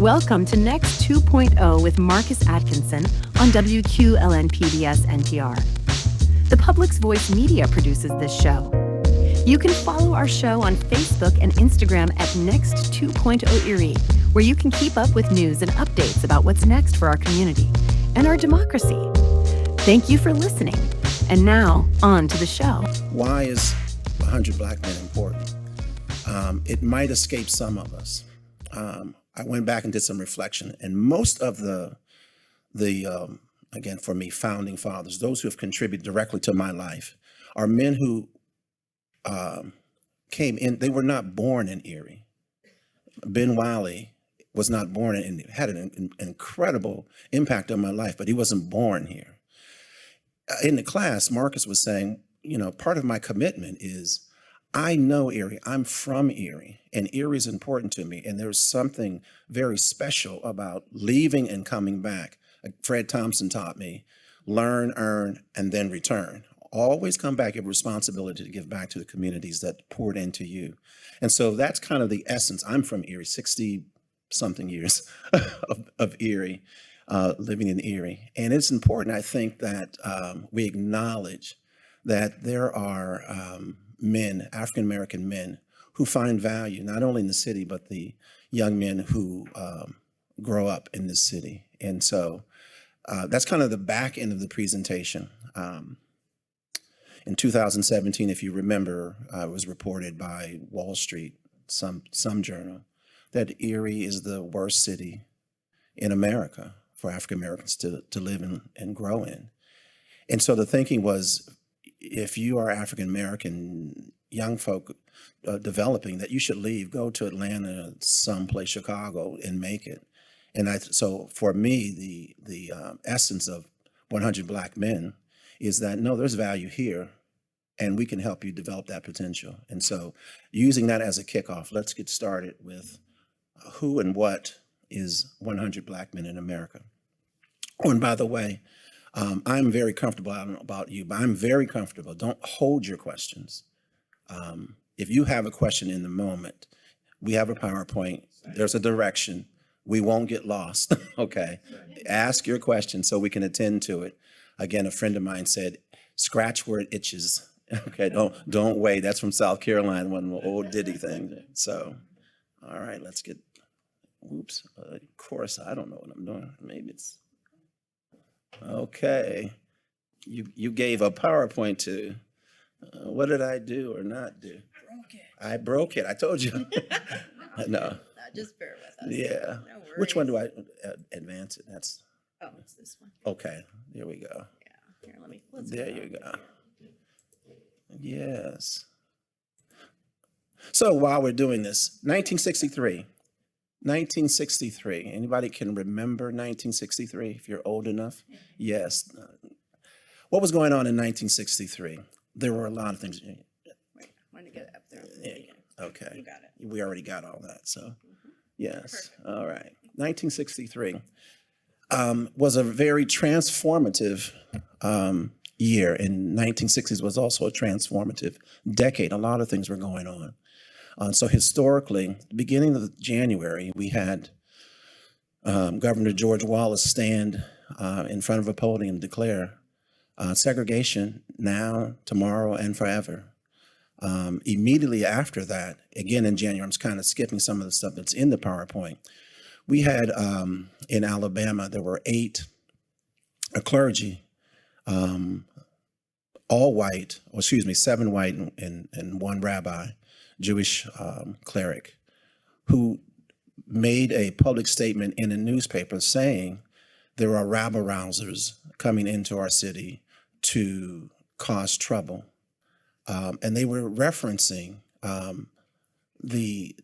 Welcome to Next 2.0 with Marcus Atkinson on WQLN-PBS NPR. The Public's Voice Media produces this show. You can follow our show on Facebook and Instagram at Next 2.0 Erie, where you can keep up with news and updates about what's next for our community and our democracy. Thank you for listening. And now, on to the show. Why is 100 Black men important? It might escape some of us. I went back and did some reflection, and most of the again, for me, founding fathers, those who have contributed directly to my life, are men who came in. They were not born in Erie. Ben Wiley was not born and had an incredible impact on my life, but he wasn't born here. In the class, Marcus was saying, you know, part of my commitment is I know Erie, I'm from Erie, and Erie is important to me. And there's something very special about leaving and coming back. Fred Thompson taught me, learn, earn, and then return. Always come back, you have a responsibility to give back to the communities that poured into you. And so that's kind of the essence. I'm from Erie, 60-something years of Erie, living in Erie. And it's important, I think, that we acknowledge that there are men, African-American men, who find value not only in the city, but the young men who grow up in this city. And so that's kind of the back end of the presentation. In 2017, if you remember, it was reported by Wall Street, some journal, that Erie is the worst city in America for African Americans to live in and grow in. And so the thinking was, if you are African American young folk developing, that you should leave, go to Atlanta, someplace, Chicago, and make it. And so for me, the essence of 100 Black men is that, no, there's value here, and we can help you develop that potential. And so using that as a kickoff, let's get started with who and what is 100 Black men in America. Oh, and by the way, I'm very comfortable, I don't know about you, but I'm very comfortable. Don't hold your questions. If you have a question in the moment, we have a PowerPoint, there's a direction. We won't get lost, okay? Ask your question so we can attend to it. Again, a friend of mine said, scratch where it itches. Okay, don't wait. That's from South Carolina, one old ditty thing. So, all right, let's get, of course, I don't know what I'm doing. Maybe it's, okay. You gave a PowerPoint to, what did I do or not do? Broke it. I broke it, I told you. No. Just bear with us. Yeah. No worries. Which one do I advance it? That's, Oh, it's this one. okay, there we go. Yeah. Here, let's There go. you go. Yes. So while we're doing this, 1963. Anybody can remember 1963 if you're old enough? Yes. What was going on in 1963? There were a lot of things. Wait, I want to get it up there. Yeah. Okay. You got it. We already got all that, so yes. Perfect. All right. 1963 was a very transformative year. In 1960s was also a transformative decade. A lot of things were going on. So historically, beginning of January, we had Governor George Wallace stand in front of a podium and declare segregation now, tomorrow, and forever. Immediately after that, again in January, I'm just kind of skipping some of the stuff that's in the PowerPoint. We had in Alabama, there were 8 clergy, all white, or excuse me, 7 white and 1 rabbi, Jewish cleric, who made a public statement in a newspaper saying there are rabble-rousers coming into our city to cause trouble. And they were referencing the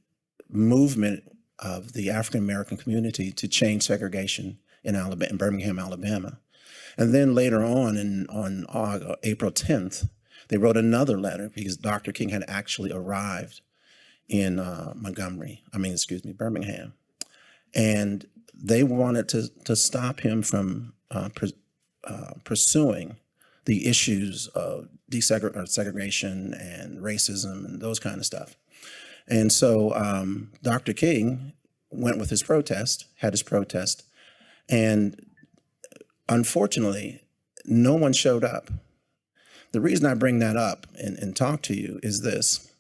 movement of the African-American community to change segregation in Birmingham, Alabama. And then later on April 10th, they wrote another letter because Dr. King had actually arrived in Birmingham. And they wanted to stop him from pursuing the issues of segregation and racism and those kind of stuff. And so Dr. King went with his protest, had his protest, and unfortunately, no one showed up. The reason I bring that up and talk to you is this.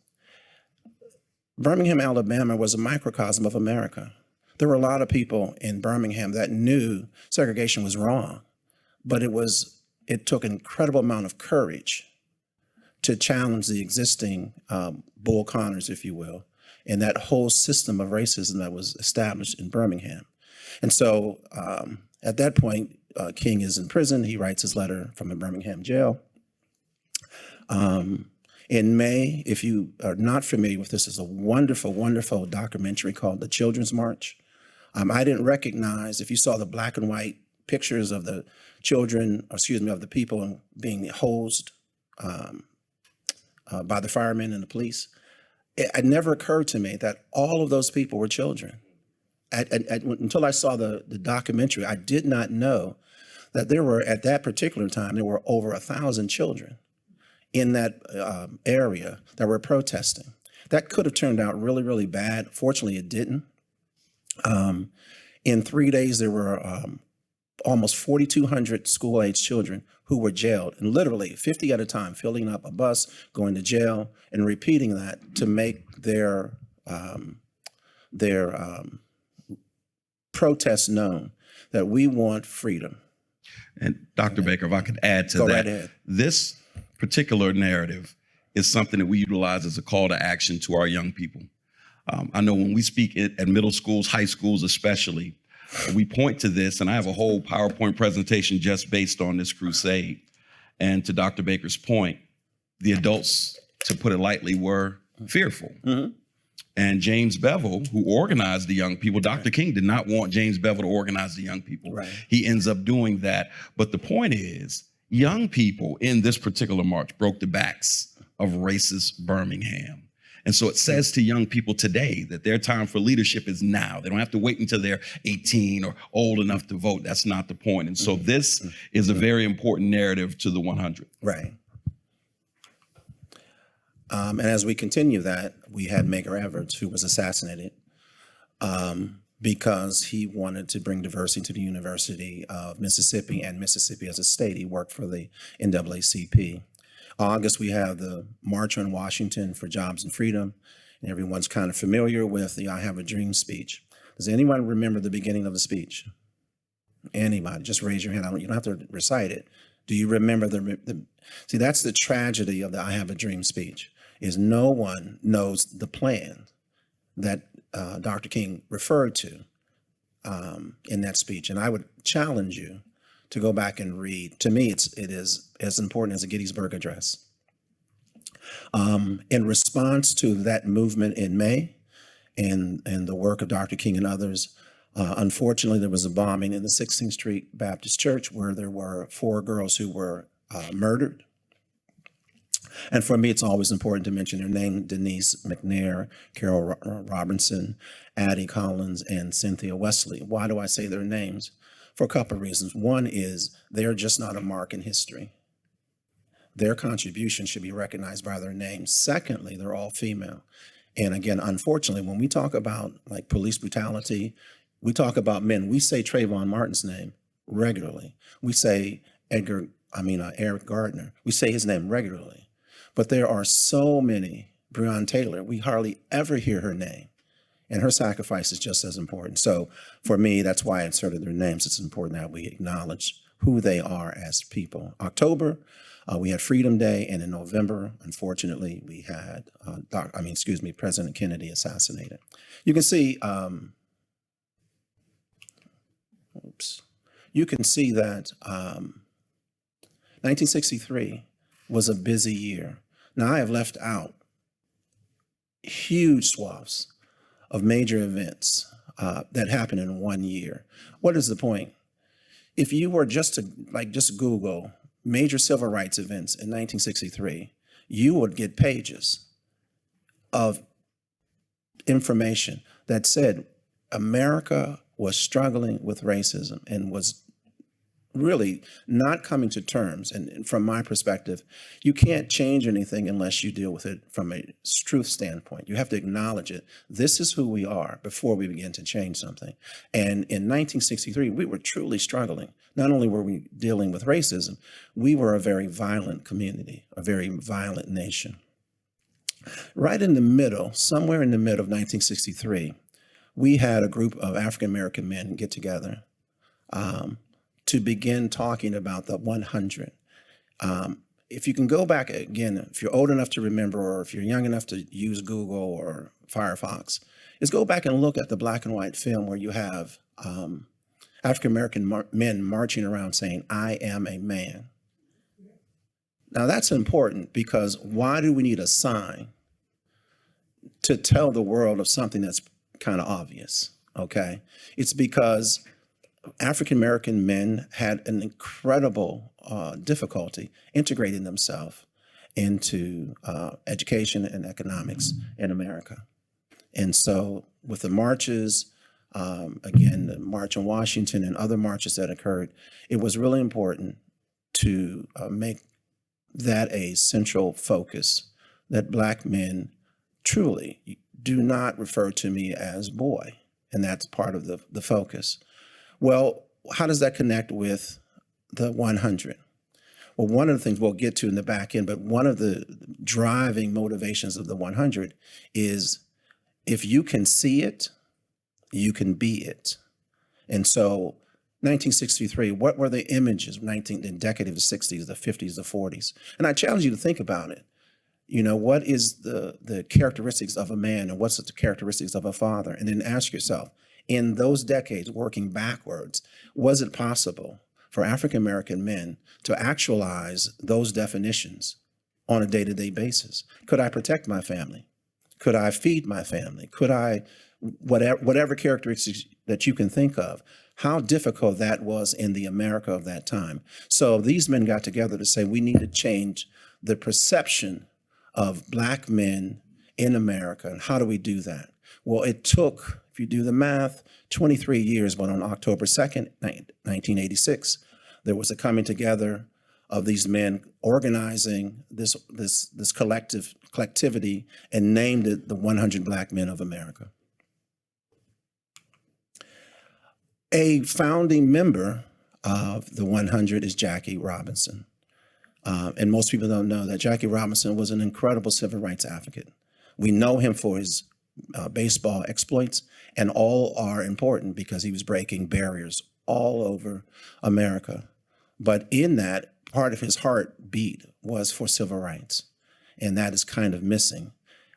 Birmingham, Alabama was a microcosm of America. There were a lot of people in Birmingham that knew segregation was wrong, but it took an incredible amount of courage to challenge the existing Bull Connors, if you will, and that whole system of racism that was established in Birmingham. And so at that point, King is in prison. He writes his letter from a Birmingham jail. In May, if you are not familiar with this, is a wonderful, wonderful documentary called The Children's March. I didn't recognize, if you saw the black and white pictures of the children, or excuse me, of the people being hosed by the firemen and the police, it never occurred to me that all of those people were children. Until I saw the documentary, I did not know that there were, at that particular time, there were over 1,000 children in that area that were protesting. That could have turned out really, really bad. Fortunately, it didn't. In 3 days, there were almost 4,200 school-age children who were jailed, and literally 50 at a time, filling up a bus, going to jail, and repeating that to make their protest known, that we want freedom. And Dr. Baker, if I could add to Go that, right ahead. This particular narrative is something that we utilize as a call to action to our young people. I know when we speak at middle schools, high schools especially, we point to this, and I have a whole PowerPoint presentation just based on this crusade. And to Dr. Baker's point, the adults, to put it lightly, were fearful. Mm-hmm. And James Bevel, who organized the young people, Dr. King did not want James Bevel to organize the young people. Right. He ends up doing that. But the point is, young people in this particular march broke the backs of racist Birmingham. And so it says to young people today that their time for leadership is now. They don't have to wait until they're 18 or old enough to vote. That's not the point. And so this is a very important narrative to the 100. Right. And as we continue that, we had Medgar Evers, who was assassinated because he wanted to bring diversity to the University of Mississippi and Mississippi as a state. He worked for the NAACP. August, we have the March on Washington for Jobs and Freedom, and everyone's kind of familiar with the I Have a Dream speech. Does anyone remember the beginning of the speech? Anybody? Just raise your hand. You don't have to recite it. Do you remember See, that's the tragedy of the I Have a Dream speech, is no one knows the plan that Dr. King referred to in that speech. And I would challenge you to go back and read. To me, it is as important as the Gettysburg Address. In response to that movement in May and the work of Dr. King and others, unfortunately, there was a bombing in the 16th Street Baptist Church where there were 4 girls who were murdered. And for me, it's always important to mention their name: Denise McNair, Carol Robinson, Addie Collins, and Cynthia Wesley. Why do I say their names? For a couple of reasons. One is they're just not a mark in history. Their contribution should be recognized by their names. Secondly, they're all female. And again, unfortunately, when we talk about like police brutality, we talk about men. We say Trayvon Martin's name regularly. We say Eric Gardner. We say his name regularly. But there are so many. Breonna Taylor, we hardly ever hear her name. And her sacrifice is just as important. So for me, that's why I inserted their names. It's important that we acknowledge who they are as people. October, we had Freedom Day. And in November, unfortunately, we had, President Kennedy assassinated. You can see, you can see that 1963 was a busy year. Now, I have left out huge swaths of major events that happened in one year. What is the point? If you were just to Google major civil rights events in 1963, you would get pages of information that said America was struggling with racism and was really not coming to terms. And from my perspective, you can't change anything unless you deal with it from a truth standpoint. You have to acknowledge it. This is who we are before we begin to change something. And in 1963, we were truly struggling. Not only were we dealing with racism, we were a very violent community, a very violent nation. Right in the middle, somewhere in the middle of 1963, we had a group of African American men get together to begin talking about the 100. If you can go back again, if you're old enough to remember, or if you're young enough to use Google or Firefox, is go back and look at the black and white film where you have African American men marching around saying, "I am a man." Now that's important, because why do we need a sign to tell the world of something that's kind of obvious? Okay, it's because African American men had an incredible difficulty integrating themselves into education and economics in America. And so with the marches, again, the March on Washington and other marches that occurred, it was really important to make that a central focus, that Black men truly do not refer to me as boy. And that's part of the focus. Well, how does that connect with the 100? Well, one of the things we'll get to in the back end, but one of the driving motivations of the 100 is, if you can see it, you can be it. And so 1963, what were the images, the decade of the 60s, the 50s, the 40s? And I challenge you to think about it. You know, what is the characteristics of a man, and what's the characteristics of a father? And then ask yourself, in those decades, working backwards, was it possible for African American men to actualize those definitions on a day-to-day basis? Could I protect my family? Could I feed my family? Could I, whatever characteristics that you can think of, how difficult that was in the America of that time. So these men got together to say, we need to change the perception of Black men in America. And how do we do that? Well, it took, if you do the math, 23 years, but on October 2nd, 1986, there was a coming together of these men organizing this collectivity, and named it the 100 Black Men of America. A founding member of the 100 is Jackie Robinson. And most people don't know that Jackie Robinson was an incredible civil rights advocate. We know him for his baseball exploits, and all are important because he was breaking barriers all over America. But in that, part of his heartbeat was for civil rights, and that is kind of missing.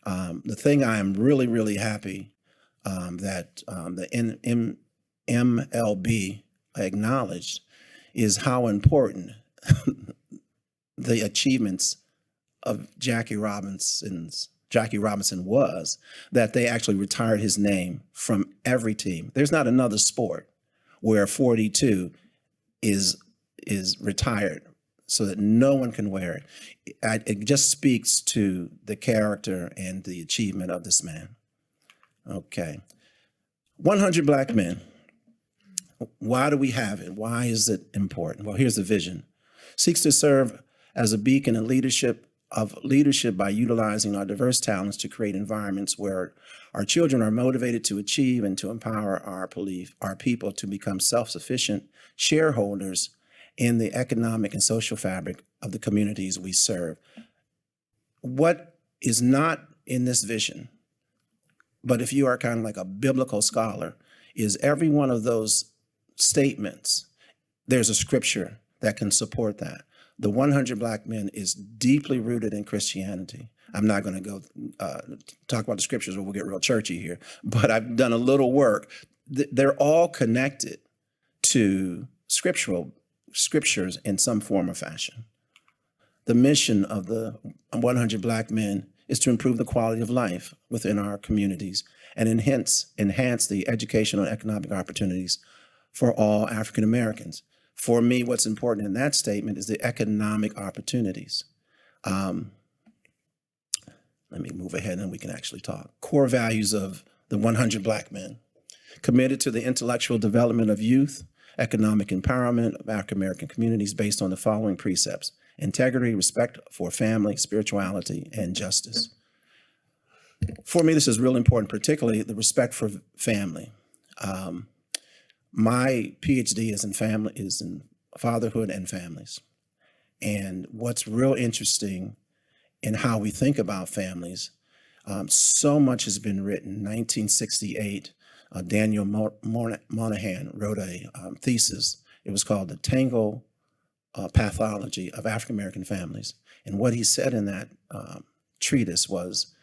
The thing I am really, really happy that the MLB acknowledged is how important the achievements of Jackie Robinson was, that they actually retired his name from every team. There's not another sport where 42 is retired so that no one can wear it. It just speaks to the character and the achievement of this man. Okay. 100 Black men. Why do we have it? Why is it important? Well, here's the vision. Seeks to serve as a beacon of leadership by utilizing our diverse talents to create environments where our children are motivated to achieve and to empower our people to become self-sufficient shareholders in the economic and social fabric of the communities we serve. What is not in this vision, but if you are kind of like a biblical scholar, is every one of those statements, there's a scripture that can support that. The 100 Black Men is deeply rooted in Christianity. I'm not going to go talk about the scriptures, or we'll get real churchy here, but I've done a little work. They're all connected to scriptures in some form or fashion. The mission of the 100 Black Men is to improve the quality of life within our communities and enhance the educational and economic opportunities for all African Americans. For me, what's important in that statement is the economic opportunities. Let me move ahead and we can actually talk. Core values of the 100 Black Men: committed to the intellectual development of youth economic empowerment of African American communities based on the following precepts: integrity, respect for family, spirituality, and justice. For me, this is really important, particularly the respect for family. My PhD is in fatherhood and families. And what's real interesting in how we think about families, so much has been written. 1968, Daniel Moynihan wrote a thesis. It was called The Tango Pathology of African American Families. And what he said in that treatise was,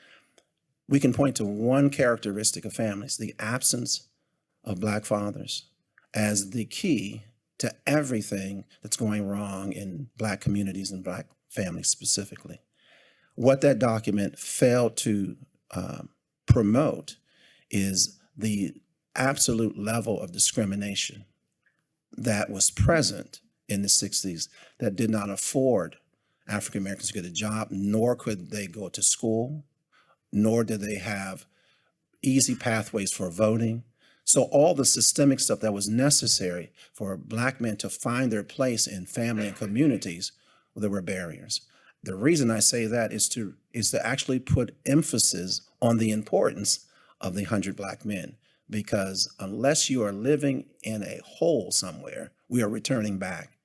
we can point to one characteristic of families, the absence of Black fathers, as the key to everything that's going wrong in Black communities and Black families specifically. What that document failed to promote is the absolute level of discrimination that was present in the 60s that did not afford African Americans to get a job, nor could they go to school, nor did they have easy pathways for voting. So all the systemic stuff that was necessary for Black men to find their place in family and communities, well, there were barriers. The reason I say that is to actually put emphasis on the importance of the 100 Black men, because unless you are living in a hole somewhere, we are returning back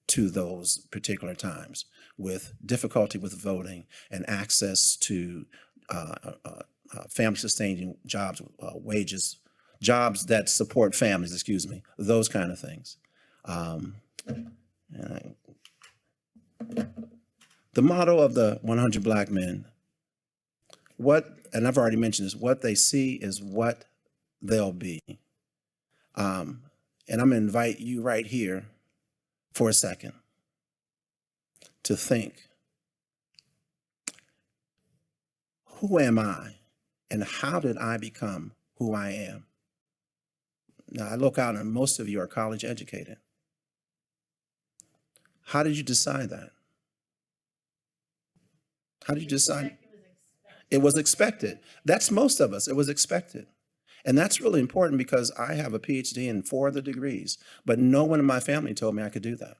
to those particular times with difficulty with voting and access to family-sustaining jobs, wages, jobs that support families, those kind of things. The motto of the 100 Black men, and I've already mentioned this, what they see is what they'll be. And I'm gonna invite you right here for a second to think, who am I and how did I become who I am? Now I look out and most of you are college educated. How did you decide that? How did you decide? It was expected. That's most of us. It was expected. And that's really important because I have a PhD in 4 other degrees, but no one in my family told me I could do that.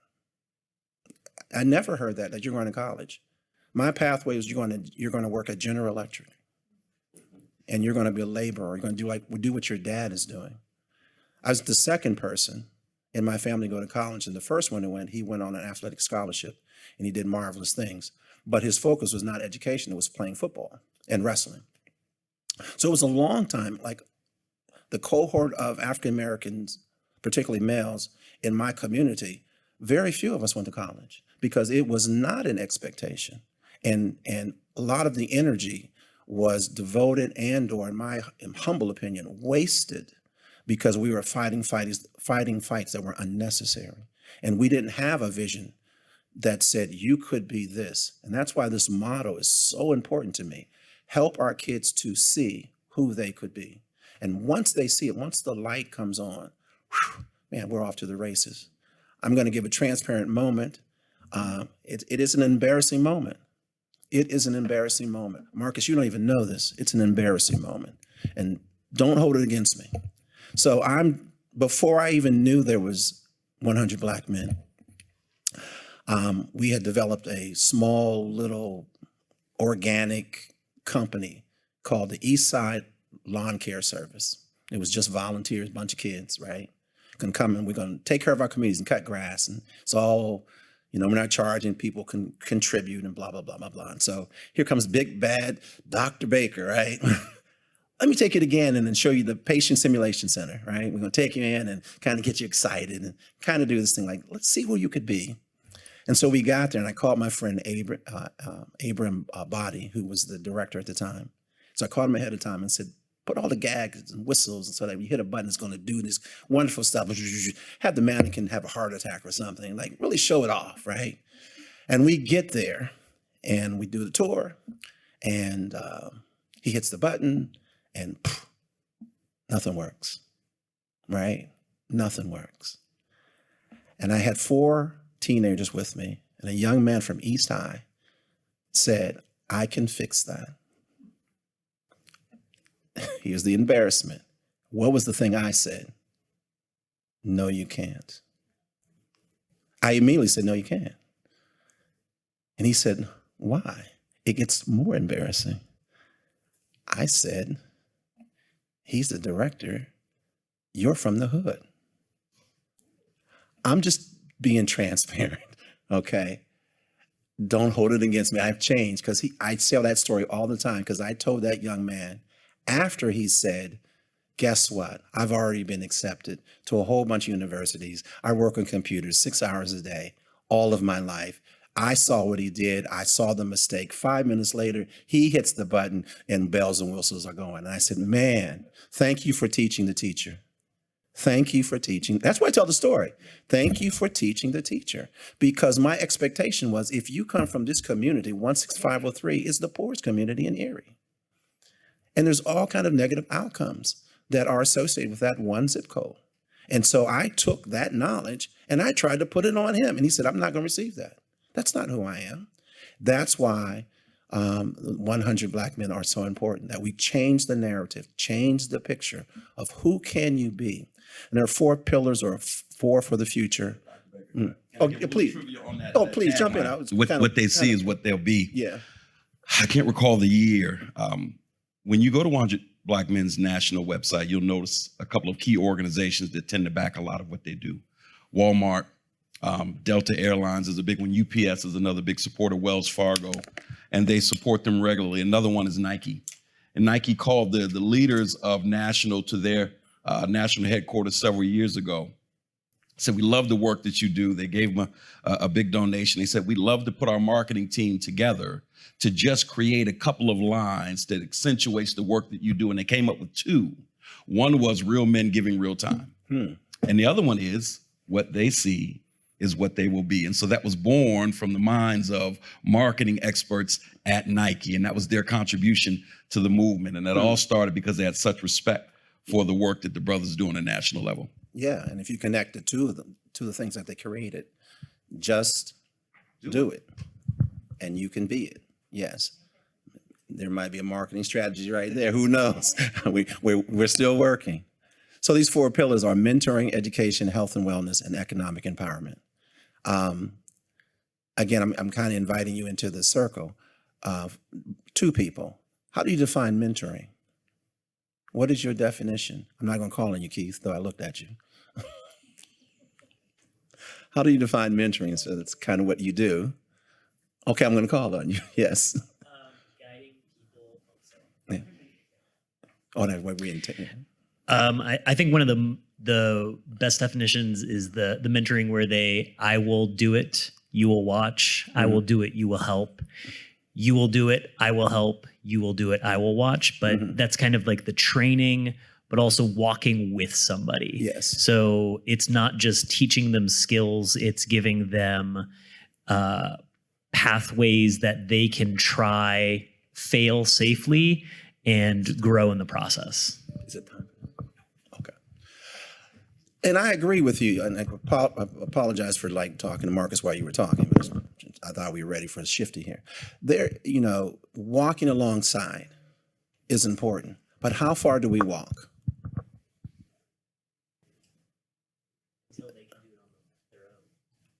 I never heard that you're going to college. My pathway was you're going to work at General Electric, and you're going to be a laborer. You're going to do what your dad is doing. I was the second person in my family to go to college, and the first one he went on an athletic scholarship, and he did marvelous things. But his focus was not education, it was playing football and wrestling. So it was a long time, like the cohort of African Americans, particularly males in my community, very few of us went to college because it was not an expectation. And a lot of the energy was devoted or, in my humble opinion, wasted because we were fighting fights that were unnecessary. And we didn't have a vision that said you could be this. And that's why this motto is so important to me. Help our kids to see who they could be. And once they see it, once the light comes on, man, we're off to the races. I'm going to give a transparent moment. It is an embarrassing moment. It is an embarrassing moment. Marcus, you don't even know this. It's an embarrassing moment. And don't hold it against me. So before I even knew there was 100 Black men, we had developed a small little organic company called the East Side Lawn Care Service. It was just volunteers, a bunch of kids, right? Can come and we're going to take care of our communities and cut grass. And it's all, we're not charging, people can contribute and blah, blah, blah, blah, blah. And so here comes big bad Dr. Baker, right? Let me take it again and then show you the patient simulation center, right? We're going to take you in and kind of get you excited and kind of do this thing like, let's see who you could be. And so we got there and I called my friend Abram Body, who was the director at the time. So I called him ahead of time and said, put all the gags and whistles so that when you hit a button, it's going to do this wonderful stuff. Have the mannequin have a heart attack or something, like really show it off, right? And we get there and we do the tour and he hits the button and nothing works, right? Nothing works. And I had 4 teenagers with me and a young man from East High said, I can fix that. Here's the embarrassment. What was the thing I said? No, you can't. I immediately said, no, you can't. And he said, why? It gets more embarrassing. I said, he's the director. You're from the hood. I'm just being transparent, okay? Don't hold it against me. I've changed because I tell that story all the time because I told that young man after he said, guess what? I've already been accepted to a whole bunch of universities. I work on computers 6 hours a day, all of my life. I saw what he did. I saw the mistake. 5 minutes later, he hits the button and bells and whistles are going. And I said, man, thank you for teaching the teacher. Thank you for teaching. That's why I tell the story. Thank you for teaching the teacher. Because my expectation was if you come from this community, 16503 is the poorest community in Erie. And there's all kind of negative outcomes that are associated with that one zip code. And so I took that knowledge and I tried to put it on him. And he said, I'm not going to receive that. That's not who I am. That's why 100 Black men are so important, that we change the narrative, change the picture of who can you be. And there are 4 pillars or 4 for the future. Oh, yeah, please. Oh, please jump in. What they see is what they'll be. Yeah. I can't recall the year. When you go to 100 Black Men's national website, you'll notice a couple of key organizations that tend to back a lot of what they do. Walmart, Delta Airlines is a big one. UPS is another big supporter, Wells Fargo, and they support them regularly. Another one is Nike. And Nike called the leaders of national to their national headquarters several years ago. Said, we love the work that you do. They gave them a big donation. They said, we'd love to put our marketing team together to just create a couple of lines that accentuates the work that you do. And they came up with 2. One was real men giving real time. And the other one is what they see is what they will be. And so that was born from the minds of marketing experts at Nike. And that was their contribution to the movement. And that all started because they had such respect for the work that the brothers do on a national level. Yeah, and if you connect the 2 of them to the things that they created, just do it. And you can be it. Yes. There might be a marketing strategy right there. Who knows? We're still working. So these 4 pillars are mentoring, education, health and wellness, and economic empowerment. Again, I'm kind of inviting you into the circle of 2 people. How do you define mentoring? What is your definition? I'm not going to call on you, Keith, though I looked at you. How do you define mentoring? So that's kind of what you do. Okay, I'm going to call on you. Yes. Guiding people. Yeah. Oh, that's what we intend. I think one of the best definitions is the mentoring where I will do it, you will watch. I will do it, you will help. You will do it, I will help. You will do it, I will watch. But that's kind of like the training, but also walking with somebody. Yes. So it's not just teaching them skills, it's giving them pathways that they can try, fail safely, and grow in the process. Is it time? Okay. And I agree with you. And I apologize for talking to Marcus while you were talking, but I thought we were ready for a shifty here. Walking alongside is important, but how far do we walk? Until they can do it on their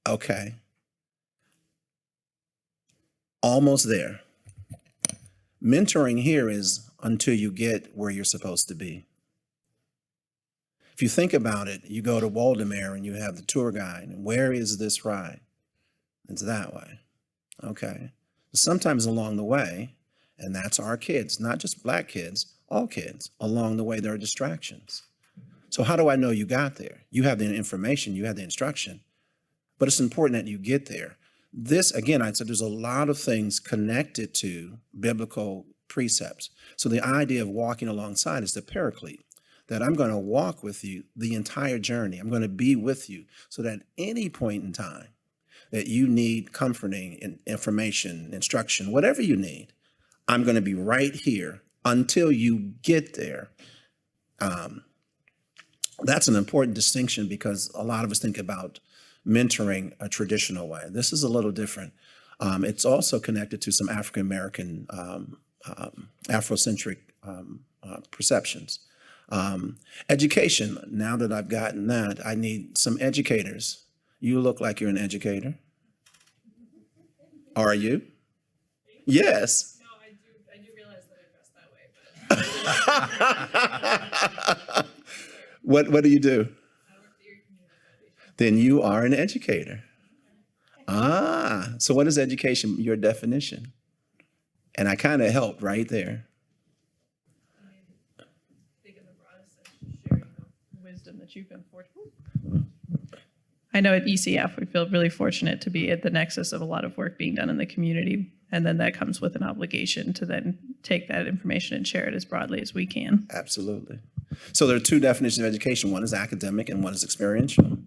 own. Okay. Almost there. Mentoring here is until you get where you're supposed to be. If you think about it, you go to Waldemar and you have the tour guide, and where is this ride? It's that way. Okay. Sometimes along the way, and that's our kids, not just Black kids, all kids, along the way there are distractions. So how do I know you got there? You have the information, you have the instruction, but it's important that you get there. This, again, I said there's a lot of things connected to biblical precepts. So the idea of walking alongside is the paraclete, that I'm going to walk with you the entire journey. I'm going to be with you so that at any point in time that you need comforting information, instruction, whatever you need, I'm going to be right here until you get there. That's an important distinction because a lot of us think about mentoring a traditional way. This is a little different. It's also connected to some African-American, Afrocentric perceptions. Education. Now that I've gotten that, I need some educators. You look like you're an educator. Are you? Yes. No, I do realize that I dress that way, but What do you do? I work at the Erie Community Foundation. Then you are an educator. So what is education, your definition? And I kind of helped right there. I think in the broadest sense, sharing the wisdom that you've been fortunate. I know at ECF, we feel really fortunate to be at the nexus of a lot of work being done in the community. And then that comes with an obligation to then take that information and share it as broadly as we can. Absolutely. So there are two definitions of education. One is academic and one is experiential.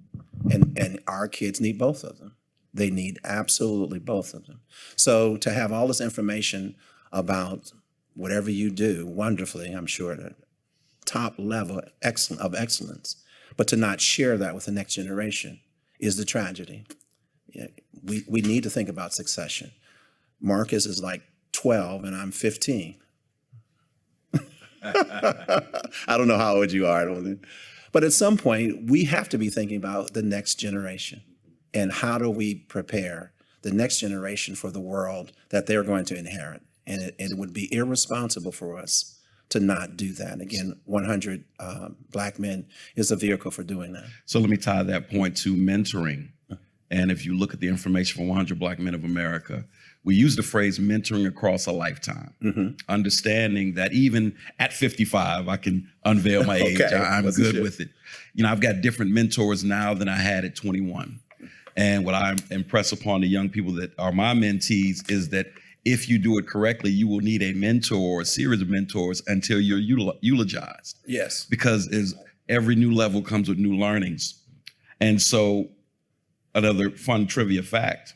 And our kids need both of them. They need absolutely both of them. So to have all this information about whatever you do wonderfully, I'm sure, at a top level of excellence, but to not share that with the next generation is the tragedy. Yeah, we need to think about succession. Marcus is like 12 and I'm 15. I don't know how old you are, but at some point we have to be thinking about the next generation and how do we prepare the next generation for the world that they're going to inherit. And it would be irresponsible for us to not do that. Again, 100 Black men is a vehicle for doing that. So let me tie that point to mentoring. And if you look at the information from 100 Black Men of America, we use the phrase mentoring across a lifetime, understanding that even at 55, I can unveil my age. Okay, I'm what's the good shit? with it. You know, I've got different mentors now than I had at 21. And what I impress upon the young people that are my mentees is that if you do it correctly, you will need a mentor or a series of mentors until you're eulogized. Yes. Because every new level comes with new learnings. And so another fun trivia fact,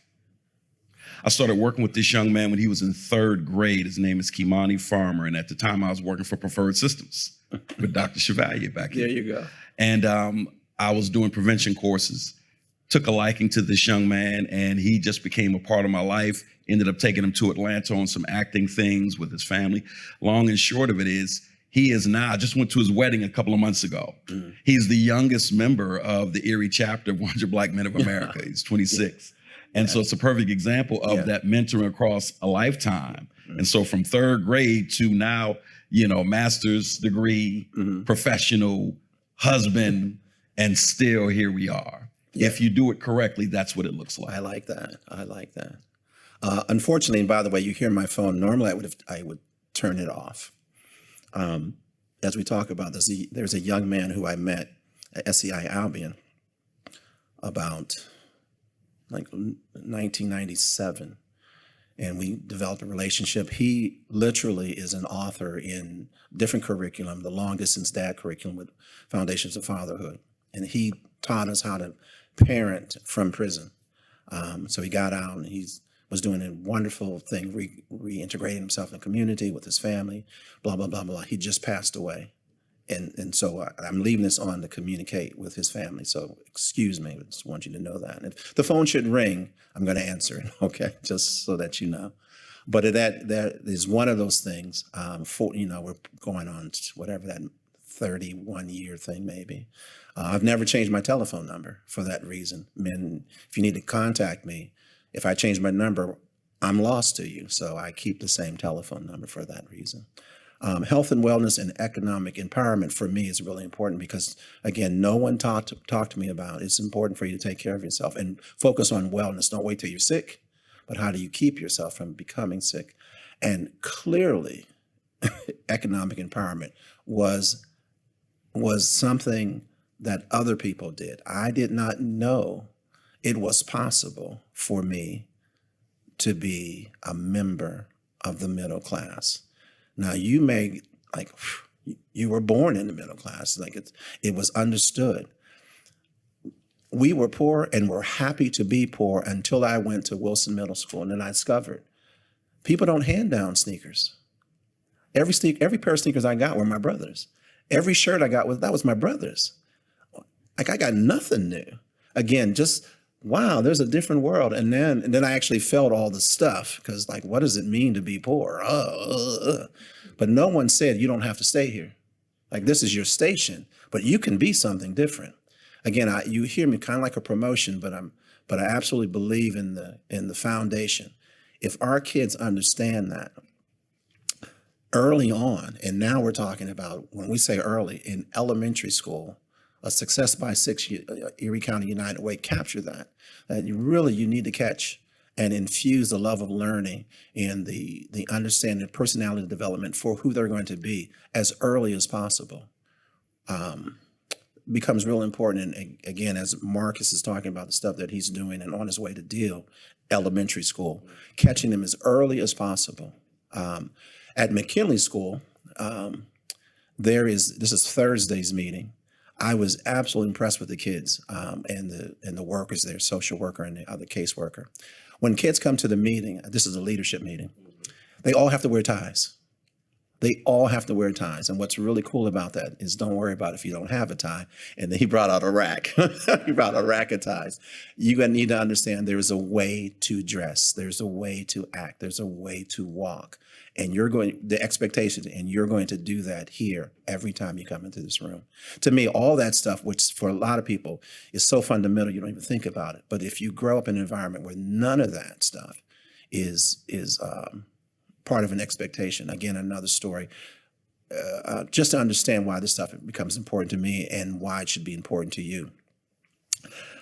I started working with this young man when he was in 3rd grade. His name is Kimani Farmer. And at the time I was working for Preferred Systems with Dr. Chevalier back There then. you go. And I was doing prevention courses, took a liking to this young man, and he just became a part of my life. Ended up taking him to Atlanta on some acting things with his family. Long and short of it is, he is now, I just went to his wedding a couple of months ago. He's the youngest member of the Erie Chapter of 100 Black Men of America. He's 26. And so it's a perfect example of that mentoring across a lifetime. And so from 3rd grade to now, you know, master's degree, professional, husband, and still here we are. If you do it correctly, that's what it looks like. I like that. I like that. Unfortunately, and by the way, you hear my phone. Normally, I would turn it off. As we talk about this, there's a young man who I met at SEI Albion about like 1997, and we developed a relationship. He literally is an author in different curriculum, the long distance dad curriculum with Foundations of Fatherhood, and he taught us how to parent from prison. So he got out and he was doing a wonderful thing, reintegrating himself in the community with his family, blah, blah, blah, blah. He just passed away. And so I'm leaving this on to communicate with his family. So excuse me, I just want you to know that. And if the phone should ring, I'm going to answer it, okay? Just so that you know. But that is one of those things, we're going on to whatever that 31-year thing maybe. I've never changed my telephone number for that reason. Men, if you need to contact me, if I change my number, I'm lost to you. So I keep the same telephone number for that reason. Health and wellness and economic empowerment for me is really important because, again, no one talked to me about it's important for you to take care of yourself and focus on wellness. Don't wait till you're sick, but how do you keep yourself from becoming sick? And clearly, economic empowerment was something that other people did. I did not know it was possible for me to be a member of the middle class. Now you may you were born in the middle class, it was understood. We were poor and were happy to be poor until I went to Wilson Middle School, and then I discovered people don't hand down sneakers. Every pair of sneakers I got were my brother's. Every shirt I got was my brother's. I got nothing new. Again, just wow, there's a different world. And then I actually felt all the stuff because what does it mean to be poor? But no one said you don't have to stay here. Like, this is your station, but you can be something different. Again, you hear me kind of like a promotion, but I absolutely believe in the foundation. If our kids understand that early on, and now we're talking about, when we say early, in elementary school, a Success by 6 Erie County United Way capture that you need to catch and infuse the love of learning and the understanding of personality development for who they're going to be as early as possible. Becomes real important. And again, as Marcus is talking about the stuff that he's doing and on his way to Deal Elementary School, catching them as early as possible. At McKinley School, this is Thursday's meeting. I was absolutely impressed with the kids and the workers there, social worker and the other caseworker. When kids come to the meeting, this is a leadership meeting, they all have to wear ties. They all have to wear ties. And what's really cool about that is, don't worry about if you don't have a tie. And then he brought out a rack. He brought a rack of ties. You need to understand there is a way to dress. There's a way to act. There's a way to walk. And the expectation, and you're going to do that here every time you come into this room. To me, all that stuff, which for a lot of people is so fundamental, you don't even think about it. But if you grow up in an environment where none of that stuff is part of an expectation, again, another story, just to understand why this stuff becomes important to me and why it should be important to you.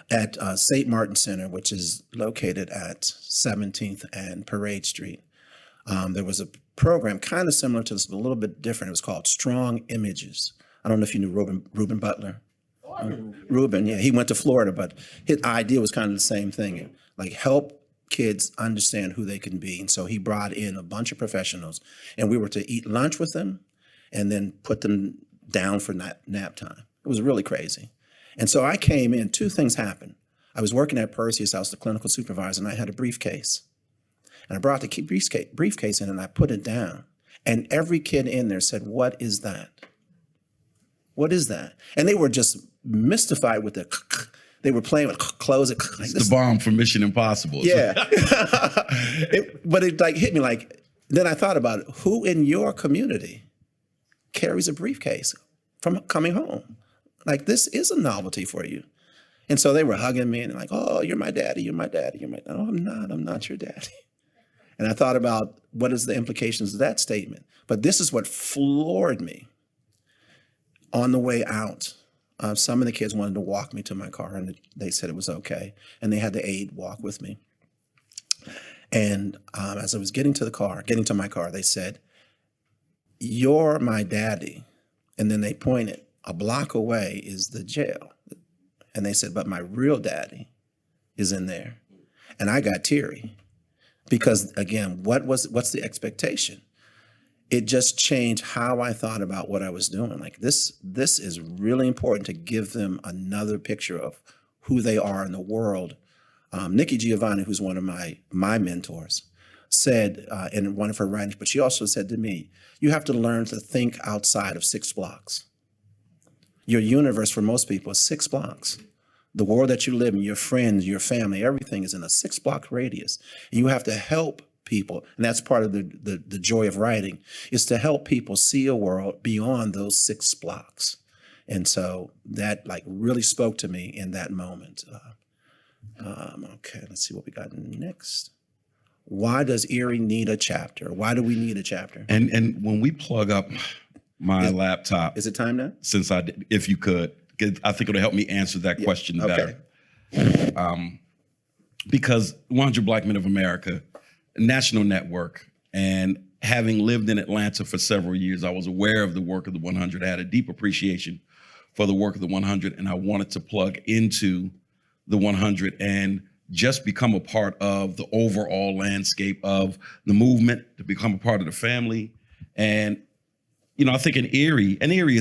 At St. Martin Center, which is located at 17th and Parade Street, there was a program kind of similar to this, but a little bit different. It was called Strong Images. I don't know if you knew Reuben Butler. Reuben, yeah, he went to Florida, but his idea was kind of the same thing, like help kids understand who they can be. And so he brought in a bunch of professionals, and we were to eat lunch with them and then put them down for nap time. It was really crazy. And so I came in, two things happened. I was working at Parris, I was the clinical supervisor, and I had a briefcase. And I brought the briefcase in and I put it down. And every kid in there said, "What is that? What is that?" And they were just mystified with they were playing with clothes. It's the bomb from Mission Impossible. Yeah. But it like hit me like, then I thought about it. Who in your community carries a briefcase from coming home? Like, this is a novelty for you. And so they were hugging me and like, "Oh, you're my daddy, you're my daddy, you're my," "No, I'm not your daddy." And I thought about what is the implications of that statement. But this is what floored me. On the way out, some of the kids wanted to walk me to my car, and they said it was okay. And they had the aide walk with me. And as I was getting to my car, they said, "You're my daddy." And then they pointed, a block away is the jail. And they said, "But my real daddy is in there." And I got teary. Because again, what's the expectation? It just changed how I thought about what I was doing. Like, this is really important to give them another picture of who they are in the world. Nikki Giovanni, who's one of my mentors, said in one of her writings, but she also said to me, "You have to learn to think outside of 6 blocks. Your universe for most people is 6 blocks. The world that you live in, your friends, your family, everything is in a 6-block radius. And you have to help people, and that's part of the joy of writing, is to help people see a world beyond those 6 blocks. And so that like really spoke to me in that moment. Okay, let's see what we got next. Why does Erie need a chapter? Why do we need a chapter? And when we plug up my laptop, Is it time now? since I did, if you could, I think it'll help me answer that question better. Because 100 Black Men of America, national network, and having lived in Atlanta for several years, I was aware of the work of the 100. I had a deep appreciation for the work of the 100, and I wanted to plug into the 100 and just become a part of the overall landscape of the movement, to become a part of the family. And, you know, I think in Erie, and Erie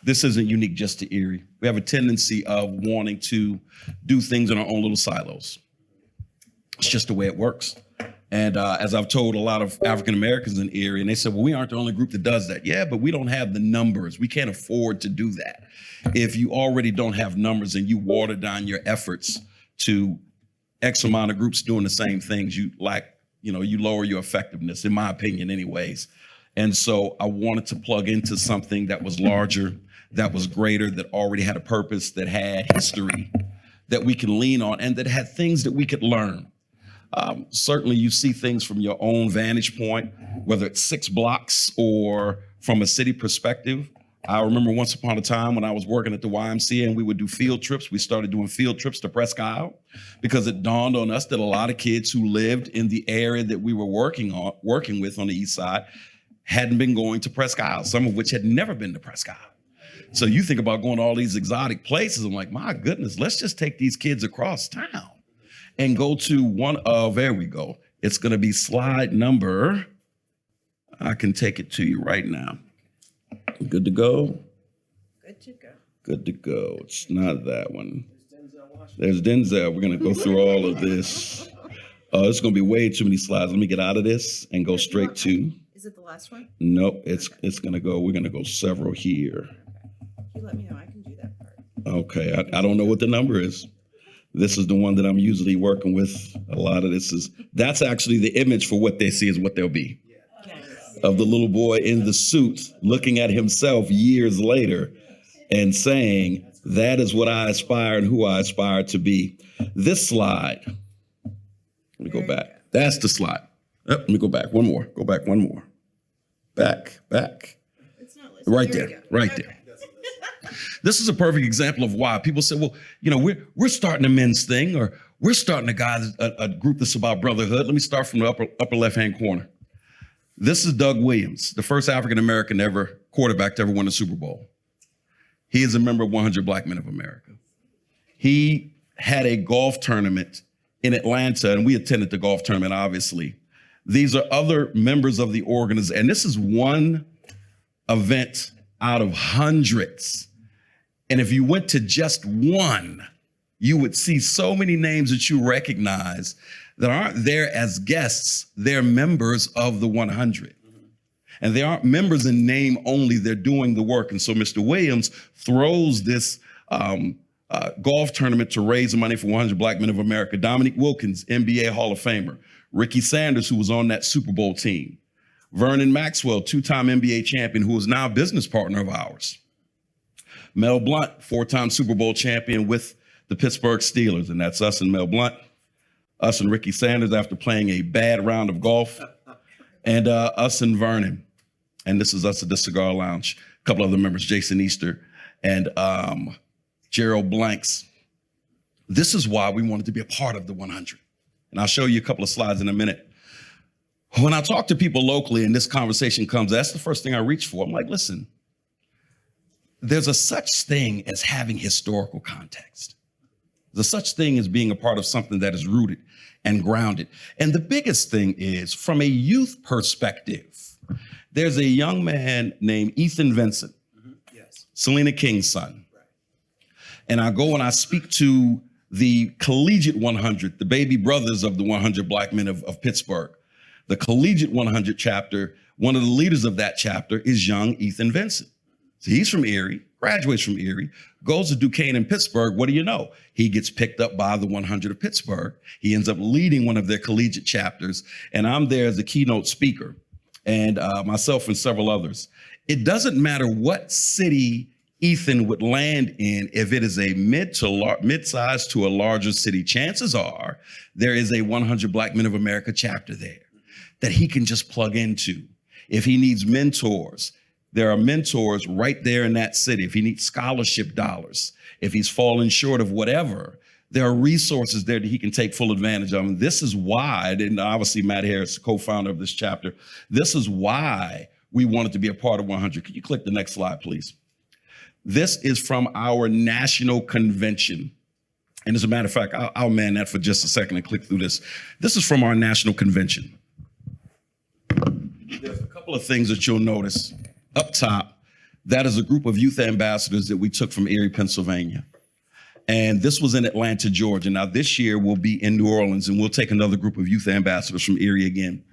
this isn't unique just to Erie. We have a tendency of wanting to do things in our own little silos. It's just the way it works. And as I've told a lot of African Americans in Erie, and they said, "Well, we aren't the only group that does that." Yeah, but we don't have the numbers. We can't afford to do that. If you already don't have numbers and you water down your efforts to X amount of groups doing the same things, you lower your effectiveness, in my opinion anyways. And so I wanted to plug into something that was larger, that was greater, that already had a purpose, that had history that we can lean on, and that had things that we could learn. Certainly you see things from your own vantage point, whether it's 6 blocks or from a city perspective. I remember once upon a time when I was working at the YMCA and we would do field trips. We started doing field trips to Presque Isle because it dawned on us that a lot of kids who lived in the area that we were working with on the east side hadn't been going to Presque Isle, some of which had never been to Presque Isle. So you think about going to all these exotic places. I'm like, my goodness, let's just take these kids across town and go to one of, there we go. It's going to be slide number. I can take it to you right now. Good to go? Good to go. Good to go. It's not that one. There's Denzel. We're going to go through all of this. It's going to be way too many slides. Let me get out of this and go straight to. Is it the last one? Nope. It's going to go. We're going to go several here. You let me know. I can do that part. Okay. I don't know what the number is. This is the one that I'm usually working with. A lot of this is, that's actually the image for what they see is what they'll be. Of the little boy in the suit looking at himself years later and saying, that is what I aspire and who I aspire to be. This slide, let me go back. That's the slide. Let me go back. One more. Go back one more. Back. It's not listed. Right There we there. go. Right Okay. there. This is a perfect example of why people say, well, we're starting a men's thing, or we're starting a group that's about brotherhood. Let me start from the upper left-hand corner. This is Doug Williams, the first African-American quarterback to ever win a Super Bowl. He is a member of 100 Black Men of America. He had a golf tournament in Atlanta, and we attended the golf tournament, obviously. These are other members of the organization, and this is one event out of hundreds. And if you went to just one, you would see so many names that you recognize that aren't there as guests. They're members of the 100. And they aren't members in name only, they're doing the work. And so Mr. Williams throws this golf tournament to raise money for 100 Black Men of America. Dominique Wilkins, NBA Hall of Famer. Ricky Sanders, who was on that Super Bowl team. Vernon Maxwell, 2-time NBA champion, who is now a business partner of ours. Mel Blount, 4-time Super Bowl champion with the Pittsburgh Steelers. And that's us and Mel Blount. Us and Ricky Sanders after playing a bad round of golf, and us and Vernon. And this is us at the Cigar Lounge. A couple other members, Jason Easter and Gerald Blanks. This is why we wanted to be a part of the 100. And I'll show you a couple of slides in a minute. When I talk to people locally and this conversation comes, that's the first thing I reach for. I'm like, listen, there's a such thing as having historical context. There's such thing as being a part of something that is rooted and grounded. And the biggest thing is, from a youth perspective, there's a young man named Ethan Vincent, Selena King's son. And I go and I speak to the collegiate 100, the baby brothers of the 100 Black Men of Pittsburgh. The collegiate 100 chapter, one of the leaders of that chapter is young Ethan Vincent. So he's from Erie, graduates from Erie, goes to Duquesne in Pittsburgh. What do you know? He gets picked up by the 100 of Pittsburgh. He ends up leading one of their collegiate chapters. And I'm there as the keynote speaker, and myself and several others. It doesn't matter what city Ethan would land in. If it is a mid-sized to a larger city, chances are there is a 100 Black Men of America chapter there that he can just plug into. If he needs mentors, there are mentors right there in that city. If he needs scholarship dollars, if he's fallen short of whatever, there are resources there that he can take full advantage of. And this is why, and obviously Matt Harris, co-founder of this chapter, this is why we wanted to be a part of 100. Could you click the next slide, please? This is from our national convention. And as a matter of fact, I'll man that for just a second and click through this. This is from our national convention. There's a couple of things that you'll notice. Up top, that is a group of youth ambassadors that we took from Erie, Pennsylvania. And this was in Atlanta, Georgia. Now this year we'll be in New Orleans, and we'll take another group of youth ambassadors from Erie again.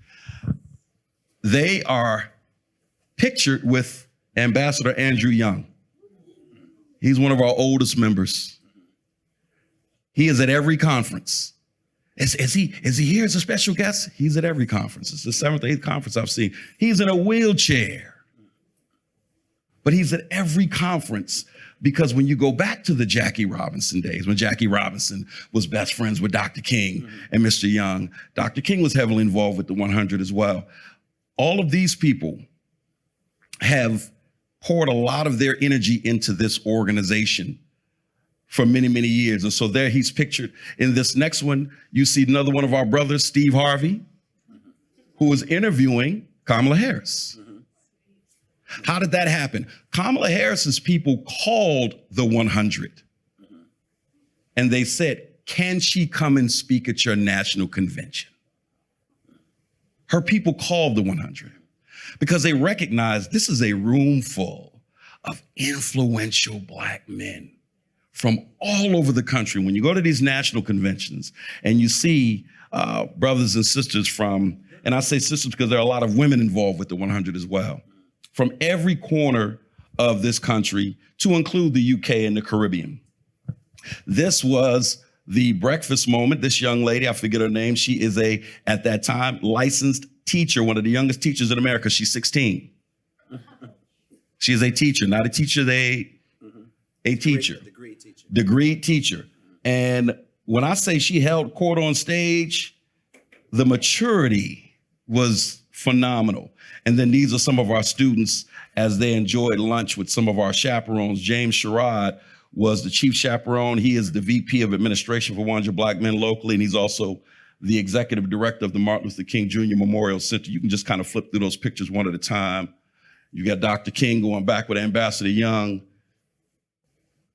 They are pictured with Ambassador Andrew Young. He's one of our oldest members. He is at every conference. Is he here as a special guest? He's at every conference. It's the 7th or 8th conference I've seen. He's in a wheelchair. But he's at every conference because when you go back to the Jackie Robinson days, when Jackie Robinson was best friends with Dr. King and Mr. Young, Dr. King was heavily involved with the 100 as well. All of these people have poured a lot of their energy into this organization for many, many years. And so there he's pictured. In this next one, you see another one of our brothers, Steve Harvey, who was interviewing Kamala Harris. How did that happen? Kamala Harris's people called the 100. And they said, can she come and speak at your national convention? Her people called the 100 because they recognized this is a room full of influential Black men from all over the country. When you go to these national conventions and you see brothers and sisters from, and I say sisters because there are a lot of women involved with the 100 as well, from every corner of this country to include the UK and the Caribbean. This was the breakfast moment. This young lady, I forget her name, she is at that time, licensed teacher, one of the youngest teachers in America. She's 16. She is a teacher, not a teacher, a teacher. Degree teacher. And when I say she held court on stage, the maturity was phenomenal. And then these are some of our students as they enjoyed lunch with some of our chaperones. James Sherrod was the chief chaperone. He is the VP of administration for 100 Black Men locally, and he's also the executive director of the Martin Luther King Jr. Memorial Center. You can just kind of flip through those pictures one at a time. You got Dr. King going back with Ambassador Young.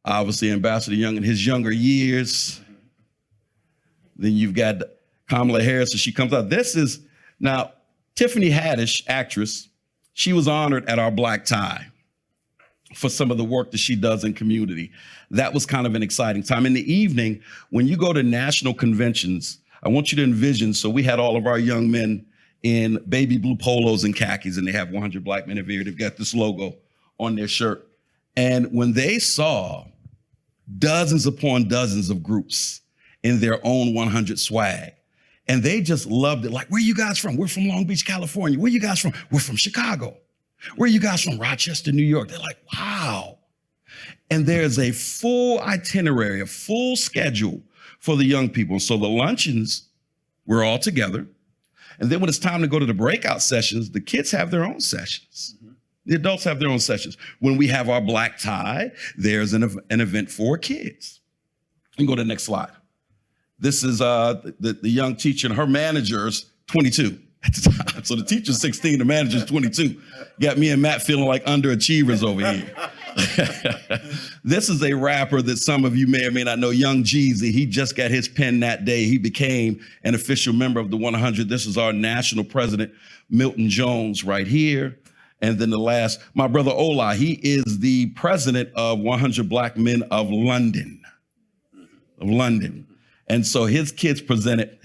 Obviously, Ambassador Young in his younger years. Then you've got Kamala Harris as she comes out. Now, Tiffany Haddish, actress, she was honored at our black tie for some of the work that she does in community. That was kind of an exciting time. In the evening, when you go to national conventions, I want you to envision, so we had all of our young men in baby blue polos and khakis, and they have 100 Black Men of Erie. They've got this logo on their shirt. And when they saw dozens upon dozens of groups in their own 100 swag, and they just loved it. Like, where you guys from? We're from Long Beach, California. Where you guys from? We're from Chicago. Where you guys from? Rochester, New York. They're like, wow. And there's a full itinerary, a full schedule for the young people. So the luncheons, we're all together. And then when it's time to go to the breakout sessions, the kids have their own sessions. The adults have their own sessions. When we have our black tie, there's an event for kids. You can go to the next slide. This is the young teacher, and her manager's 22 at the time. So the teacher's 16, the manager's 22. Got me and Matt feeling like underachievers over here. This is a rapper that some of you may or may not know, Young Jeezy. He just got his pen that day. He became an official member of the 100. This is our national president, Milton Jones, right here. And then the last, my brother Ola, he is the president of 100 Black Men of London. And so his kids presented,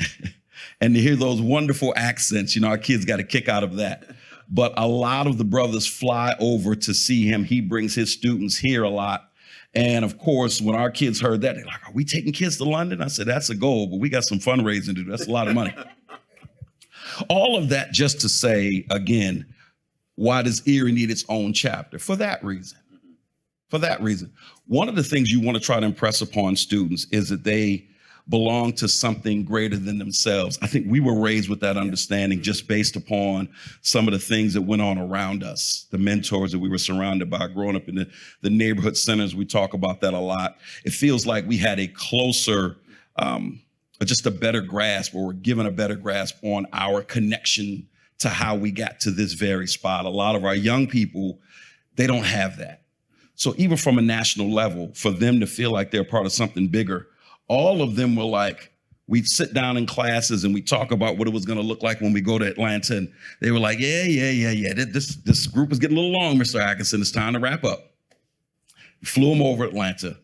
and to hear those wonderful accents, our kids got a kick out of that. But a lot of the brothers fly over to see him. He brings his students here a lot. And of course, when our kids heard that, they're like, are we taking kids to London? I said, that's a goal, but we got some fundraising to do. That's a lot of money. All of that just to say, again, why does Erie need its own chapter? For that reason. One of the things you want to try to impress upon students is that they belong to something greater than themselves. I think we were raised with that understanding just based upon some of the things that went on around us, the mentors that we were surrounded by. Growing up in the neighborhood centers, we talk about that a lot. It feels like we had a closer, just a better grasp, or we're given a better grasp on our connection to how we got to this very spot. A lot of our young people, they don't have that. So even from a national level, for them to feel like they're part of something bigger, all of them were like, we'd sit down in classes and we talk about what it was going to look like when we go to Atlanta. And they were like, yeah. This group is getting a little long, Mr. Atkinson. It's time to wrap up. We flew them over Atlanta.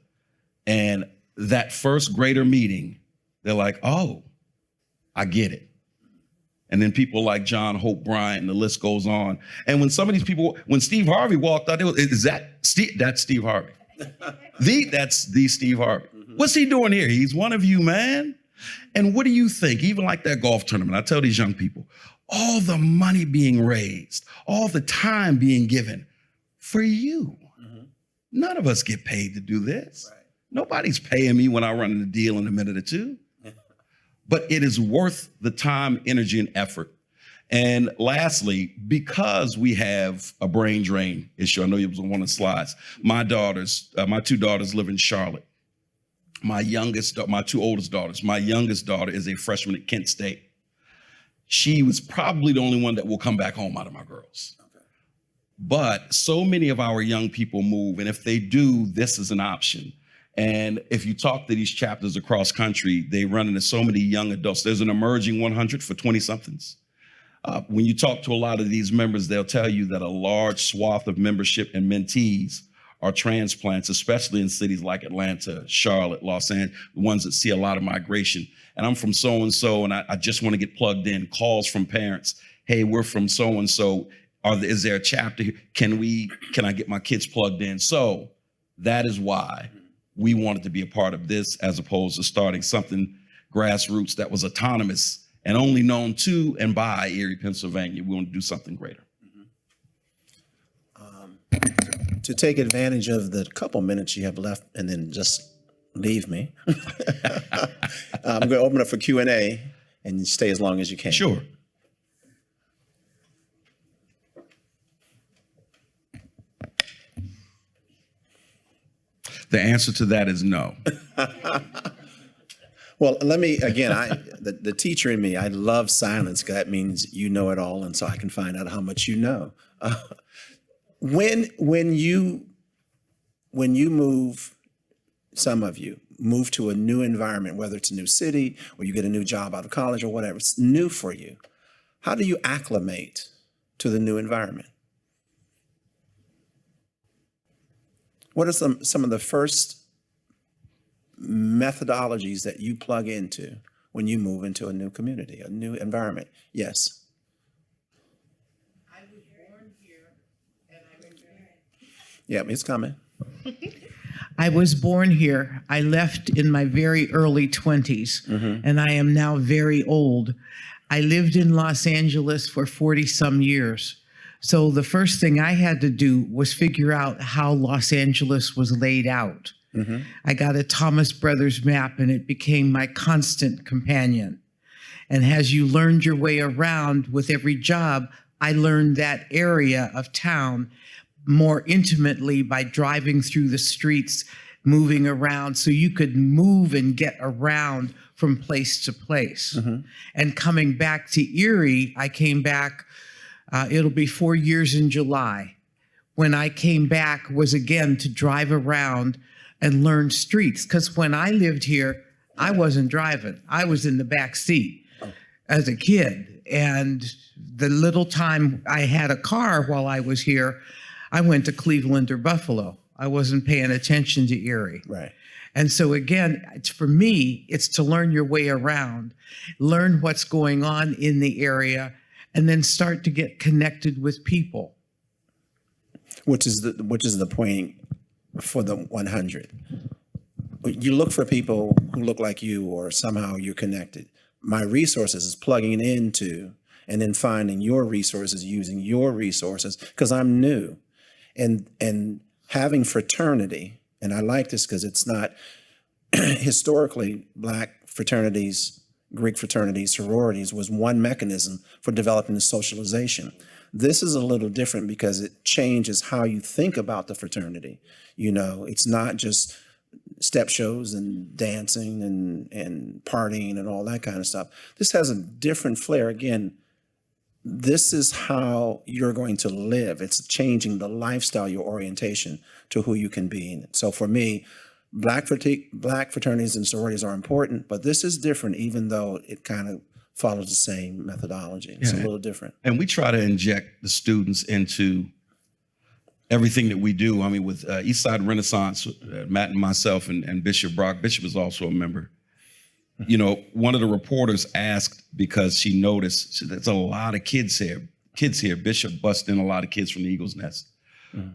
And that first grader meeting, they're like, oh, I get it. And then people like John Hope Bryant, and the list goes on. And when some of these people, when Steve Harvey walked out, that's Steve Harvey. That's the Steve Harvey. What's he doing here? He's one of you, man. And what do you think? Even like that golf tournament, I tell these young people, all the money being raised, all the time being given for you. None of us get paid to do this. Right. Nobody's paying me when I run in a deal in a minute or two. But it is worth the time, energy, and effort. And lastly, because we have a brain drain issue, I know it was on one of the slides. My two daughters live in Charlotte. My two oldest daughters, my youngest daughter is a freshman at Kent State. She was probably the only one that will come back home out of my girls. Okay. But so many of our young people move, and if they do, this is an option. And if you talk to these chapters across country, they run into so many young adults. There's an emerging 100 for 20-somethings. When you talk to a lot of these members, they'll tell you that a large swath of membership and mentees are transplants, especially in cities like Atlanta, Charlotte, Los Angeles, the ones that see a lot of migration. And I'm from so-and-so, and I just want to get plugged in. Calls from parents, hey, we're from so-and-so. Is there a chapter here? Can I get my kids plugged in? So that is why we wanted to be a part of this, as opposed to starting something grassroots that was autonomous and only known to and by Erie, Pennsylvania. We want to do something greater. To take advantage of the couple minutes you have left and then just leave me, I'm going to open up for Q&A and stay as long as you can. Sure. The answer to that is no. Well, let me, again, the teacher in me, I love silence because that means you know it all, and so I can find out how much you know. When you move, some of you move to a new environment, whether it's a new city or you get a new job out of college or whatever, it's new for you. How do you acclimate to the new environment? What are some of the first methodologies that you plug into when you move into a new community, a new environment? Yes. I was born here and I returned. Yeah, it's coming. I was born here. I left in my very early 20s, and I am now very old. I lived in Los Angeles for 40-some years. So the first thing I had to do was figure out how Los Angeles was laid out. I got a Thomas Brothers map, and it became my constant companion. And as you learned your way around with every job, I learned that area of town more intimately by driving through the streets, moving around, so you could move and get around from place to place. And coming back to Erie, I came back, it'll be 4 years in July. When I came back was again to drive around and learn streets. Because when I lived here, I wasn't driving. I was in the back seat as a kid. And the little time I had a car while I was here, I went to Cleveland or Buffalo. I wasn't paying attention to Erie. Right. And so again, for me, it's to learn your way around, learn what's going on in the area, and then start to get connected with people. Which is the point for the 100. You look for people who look like you or somehow you're connected. My resources is plugging into and then finding your resources, using your resources, because I'm new. And having fraternity, and I like this because it's not historically Black fraternities, Greek fraternities, sororities was one mechanism for developing the socialization. This is a little different because it changes how you think about the fraternity. You know, it's not just step shows and dancing and partying and all that kind of stuff. This has a different flair. Again, this is how you're going to live. It's changing the lifestyle, your orientation to who you can be. So for me, Black fraternities and sororities are important, but this is different, even though it kind of follows the same methodology. It's a little different. And we try to inject the students into everything that we do. I mean, with Eastside Renaissance, Matt and myself and Bishop Brock. Bishop is also a member. You know, one of the reporters asked, because she noticed there's a lot of kids here. Bishop busted in a lot of kids from the Eagles Nest.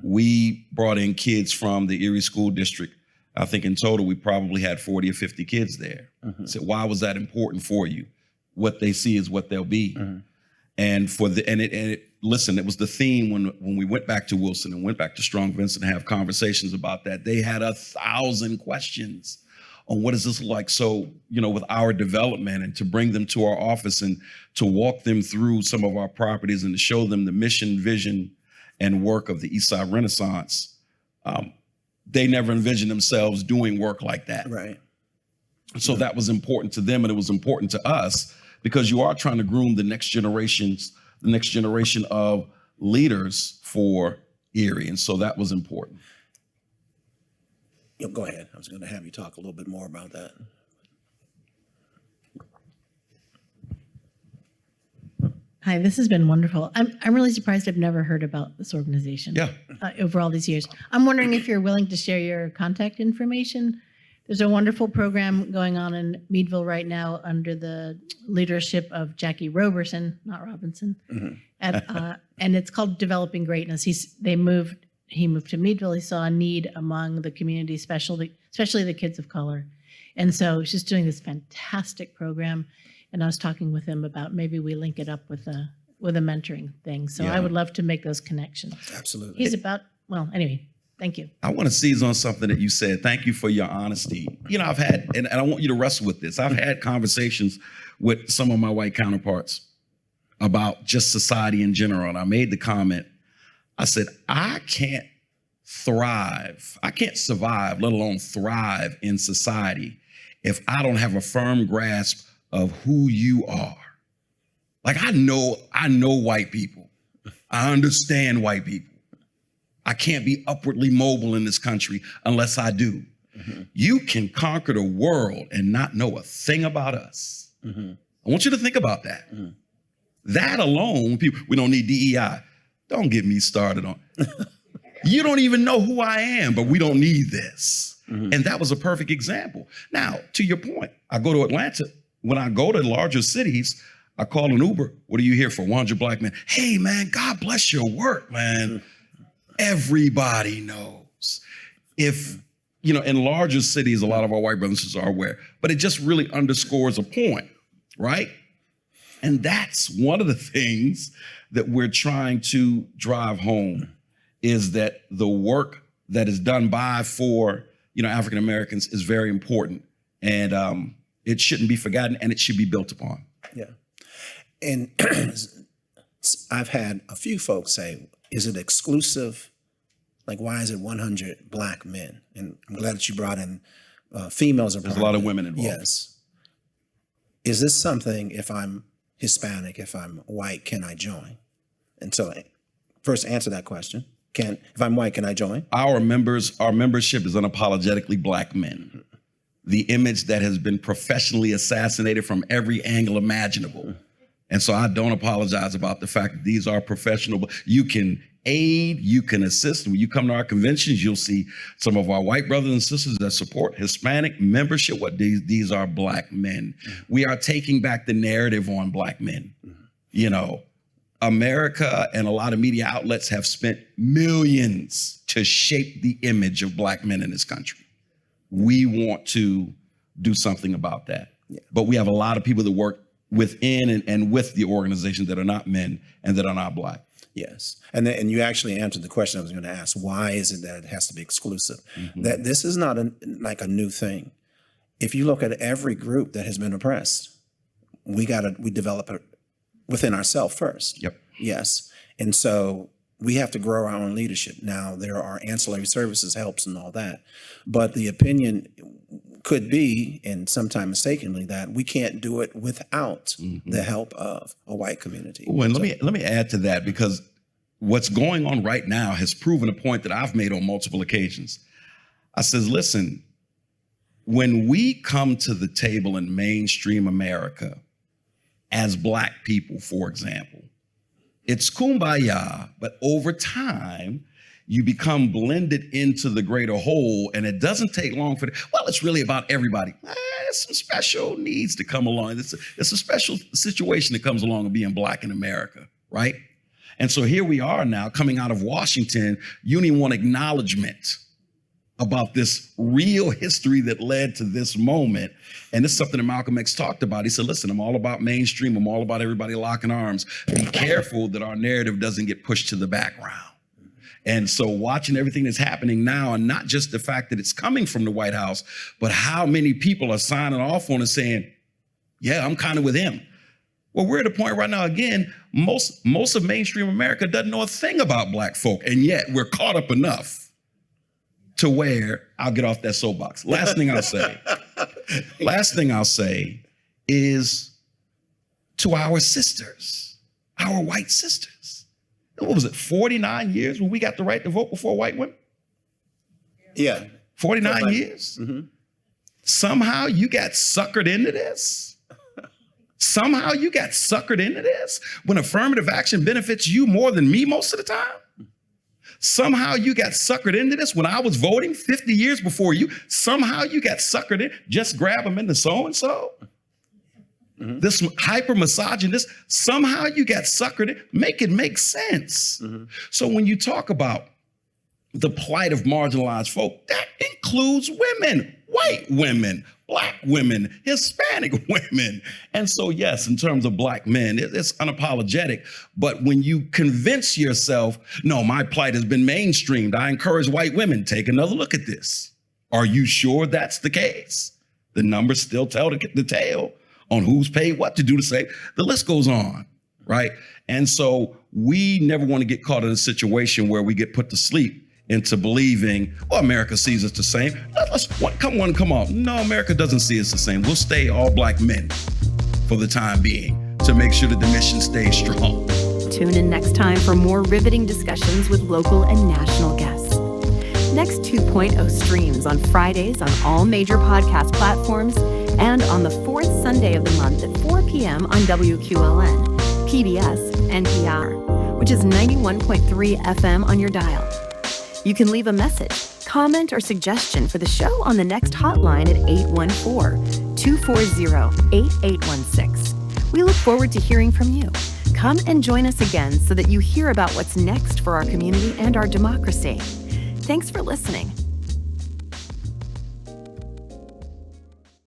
We brought in kids from the Erie School District. I think in total, we probably had 40 or 50 kids there. I said, why was that important for you? What they see is what they'll be. And listen, it was the theme when we went back to Wilson and went back to Strong Vincent to have conversations about that. They had 1,000 questions on what does this look like? So, with our development, and to bring them to our office and to walk them through some of our properties and to show them the mission, vision, and work of the Eastside Renaissance. They never envisioned themselves doing work like that. Right. So that was important to them, and it was important to us, because you are trying to groom the next generation of leaders for Erie. And so that was important. Go ahead. I was going to have you talk a little bit more about that. Hi, this has been wonderful. I'm really surprised I've never heard about this organization. Yeah. Over all these years. I'm wondering if you're willing to share your contact information. There's a wonderful program going on in Meadville right now under the leadership of Jackie Roberson, not Robinson, and it's called Developing Greatness. He moved to Meadville. He saw a need among the community, especially the kids of color, and so he's just doing this fantastic program. And I was talking with him about maybe we link it up with a mentoring thing. So I would love to make those connections. Absolutely. Anyway, thank you. I want to seize on something that you said. Thank you for your honesty. I've had, and I want you to wrestle with this. I've had conversations with some of my white counterparts about just society in general. And I made the comment, I said, I can't survive, let alone thrive in society if I don't have a firm grasp of who you are. Like, I know white people. I understand white people. I can't be upwardly mobile in this country unless I do. You can conquer the world and not know a thing about us. I want you to think about that. That alone, we don't need DEI. Don't get me started on. You don't even know who I am, but we don't need this. And that was a perfect example. Now, to your point, I go to Atlanta. When I go to larger cities, I call an Uber. What are you here for? 100 black men. Hey, man, God bless your work, man. Everybody knows. If, in larger cities, a lot of our white brothers and sisters are aware, but it just really underscores a point, right? And that's one of the things that we're trying to drive home, is that the work that is done by, for, African Americans is very important. And, it shouldn't be forgotten, and it should be built upon. Yeah. And I've had a few folks say, is it exclusive? Like, why is it 100 black men? And I'm glad that you brought in females. There's a lot of women involved. Yes. Is this something, if I'm Hispanic, if I'm white, can I join? And so first answer that question. If I'm white, can I join? Our membership is unapologetically black men. The image that has been professionally assassinated from every angle imaginable. And so I don't apologize about the fact that these are professional. You can aid, you can assist. When you come to our conventions, you'll see some of our white brothers and sisters that support Hispanic membership. These are black men. We are taking back the narrative on black men. America and a lot of media outlets have spent millions to shape the image of black men in this country. We want to do something about that. But we have a lot of people that work within and with the organization that are not men and that are not black. Yes. And you actually answered the question I was going to ask. Why is it that it has to be exclusive? That this is not like a new thing. If you look at every group that has been oppressed, we develop it within ourselves first. Yep. Yes. And so we have to grow our own leadership. Now, there are ancillary services, helps, and all that. But the opinion could be, and sometimes mistakenly, that we can't do it without the help of a white community. Well, and let me add to that, because what's going on right now has proven a point that I've made on multiple occasions. I says, listen, when we come to the table in mainstream America as black people, for example, it's kumbaya, but over time, you become blended into the greater whole, and it doesn't take long for it's really about everybody. There's some special needs to come along. It's a special situation that comes along with being black in America, right? And so here we are now coming out of Washington. You don't even want acknowledgement about this real history that led to this moment. And it's something that Malcolm X talked about. He said, listen, I'm all about mainstream. I'm all about everybody locking arms. Be careful that our narrative doesn't get pushed to the background. And so watching everything that's happening now, and not just the fact that it's coming from the White House, but how many people are signing off on it saying, yeah, I'm kind of with him. Well, we're at a point right now, again, most of mainstream America doesn't know a thing about Black folk, and yet we're caught up enough to where I'll get off that soapbox. Last thing I'll say is to our sisters, our white sisters. What was it, 49 years when we got the right to vote before white women? Yeah. 49 years? Mm-hmm. Somehow you got suckered into this? Somehow you got suckered into this when affirmative action benefits you more than me most of the time? Somehow you got suckered into this when I was voting 50 years before you. Somehow you got suckered in. Just grab them into so-and-so. Mm-hmm. This hyper misogynist. Somehow you got suckered in. Make it make sense. Mm-hmm. So when you talk about the plight of marginalized folk, that includes women, white women, Black women, Hispanic women. And so, yes, in terms of Black men, it's unapologetic. But when you convince yourself, no, my plight has been mainstreamed, I encourage white women, take another look at this. Are you sure that's the case? The numbers still tell the tale on who's paid what to do to say. The list goes on, right? And so we never want to get caught in a situation where we get put to sleep into believing, well, America sees us the same. Come on. No, America doesn't see us the same. We'll stay all Black men for the time being to make sure that the mission stays strong. Tune in next time for more riveting discussions with local and national guests. Next 2.0 streams on Fridays on all major podcast platforms and on the fourth Sunday of the month at 4 p.m. on WQLN, PBS, NPR, which is 91.3 FM on your dial. You can leave a message, comment, or suggestion for the show on the next hotline at 814-240-8816. We look forward to hearing from you. Come and join us again so that you hear about what's next for our community and our democracy. Thanks for listening.